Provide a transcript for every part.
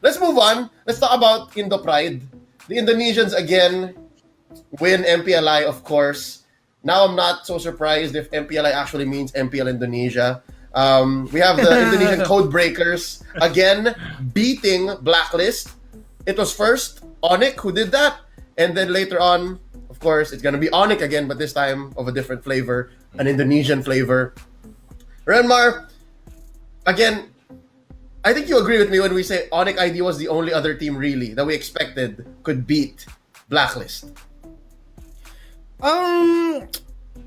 let's move on. Let's talk about Indo Pride. The Indonesians again win MPLI, of course. Now I'm not so surprised if MPLI actually means MPL Indonesia. We have the Indonesian code breakers again beating Blacklist. It was first Onyx who did that, and then later on, of course, it's gonna be Onyx again, but this time of a different flavor, an Indonesian flavor. Renmar, again, I think you agree with me when we say Onyx ID was the only other team really that we expected could beat Blacklist.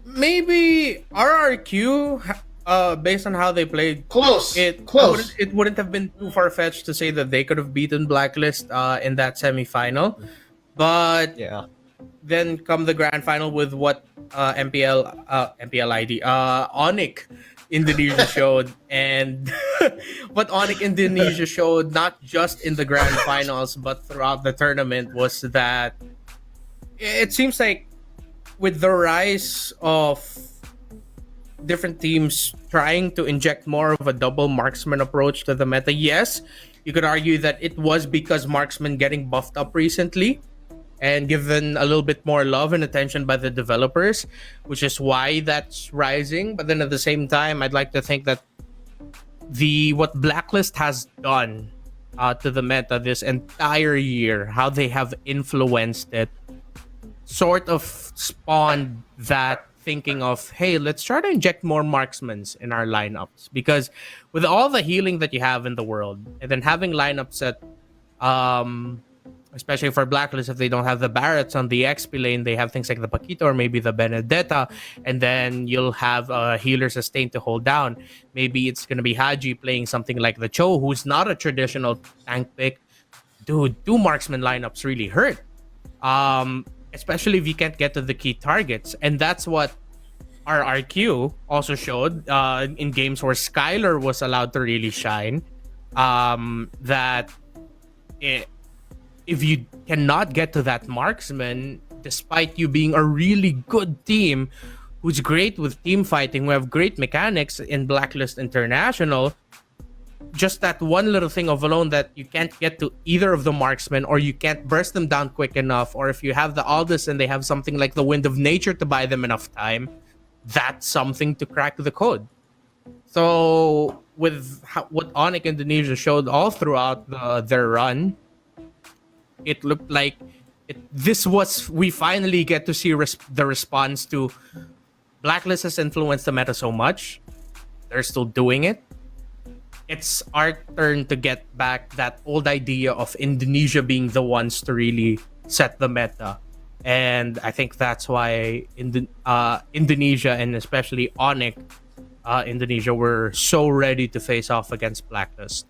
Maybe RRQ. Based on how they played, Close. It wouldn't have been too far fetched to say that they could have beaten Blacklist in that semifinal, but Yeah. then come the grand final with what MPLID Onyx Indonesia showed, and what Onyx Indonesia showed not just in the grand finals but throughout the tournament was that it seems like with the rise of different teams trying to inject more of a double marksman approach to the meta, yes, you could argue that it was because marksman getting buffed up recently and given a little bit more love and attention by the developers, which is why that's rising. But then at the same time, I'd like to think that what Blacklist has done to the meta this entire year, how they have influenced it, sort of spawned that thinking of, hey, let's try to inject more marksmans in our lineups, because with all the healing that you have in the world, and then having lineups that especially for Blacklist, if they don't have the Barretts on the XP lane, they have things like the Paquito or maybe the Benedetta, and then you'll have a healer sustain to hold down. Maybe it's going to be Haji playing something like the Cho, who's not a traditional tank pick. Dude, two marksman lineups really hurt. Especially if you can't get to the key targets. And that's what RRQ also showed in games where Skylar was allowed to really shine. If you cannot get to that marksman, despite you being a really good team who's great with team fighting, who have great mechanics in Blacklist International, just that one little thing of alone that you can't get to either of the marksmen, or you can't burst them down quick enough, or if you have the Aldous and they have something like the Wind of Nature to buy them enough time, that's something to crack the code. So with what Onyx Indonesia showed all throughout their run, it looked like we finally get to see the response to Blacklist has influenced the meta so much. They're still doing it. It's our turn to get back that old idea of Indonesia being the ones to really set the meta. And I think that's why Indonesia, and especially Onyx Indonesia, were so ready to face off against Blacklist.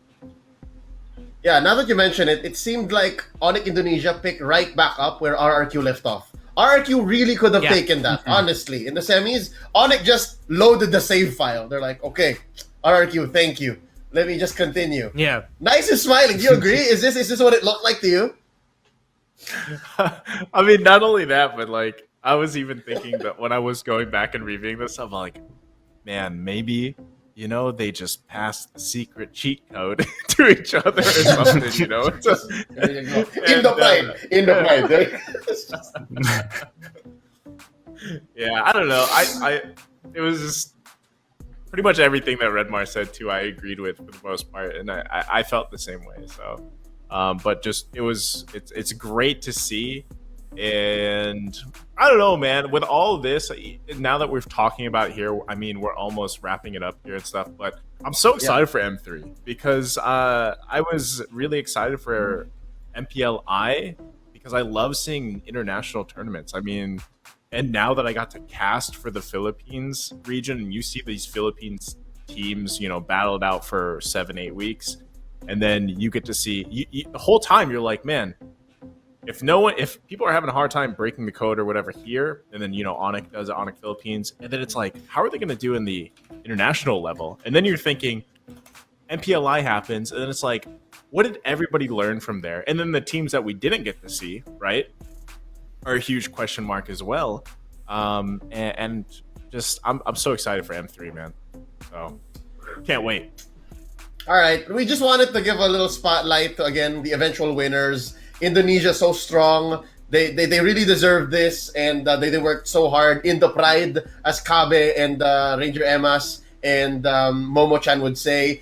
Yeah, now that you mention it, it seemed like Onyx Indonesia picked right back up where RRQ left off. RRQ really could have taken that, honestly. In the semis, Onyx just loaded the save file. They're like, okay, RRQ, thank you. Let me just continue. Yeah. Nice and smiling. Do you agree? Is this what it looked like to you? I mean, not only that, but like I was even thinking that when I was going back and reviewing this, I'm like, man, maybe they just passed the secret cheat code to each other or something. There you go. Indo Pride. Yeah, I don't know. It was just pretty much everything that Redmar said too. I agreed with for the most part, and I felt the same way. So, but just it's great to see. And I don't know, man, with all this, now that we're talking about here, I mean, we're almost wrapping it up here and stuff, but I'm so excited for M3 because I was really excited for MPLI because I love seeing international tournaments. I mean, and now that I got to cast for the Philippines region, and you see these Philippines teams, battled out for 7-8 weeks, and then you get to see the whole time you're like, man, if people are having a hard time breaking the code or whatever here, and then Onyx does it, Onyx Philippines, and then it's like, how are they going to do in the international level? And then you're thinking MPLI happens, and then it's like, what did everybody learn from there? And then the teams that we didn't get to see, right, are a huge question mark as well. And just I'm so excited for M3, man. So can't wait. All right, we just wanted to give a little spotlight to, again, the eventual winners. Indonesia so strong. They really deserve this, and they worked so hard. Indo Pride, as Kabe and Ranger Emas and Momo Chan would say.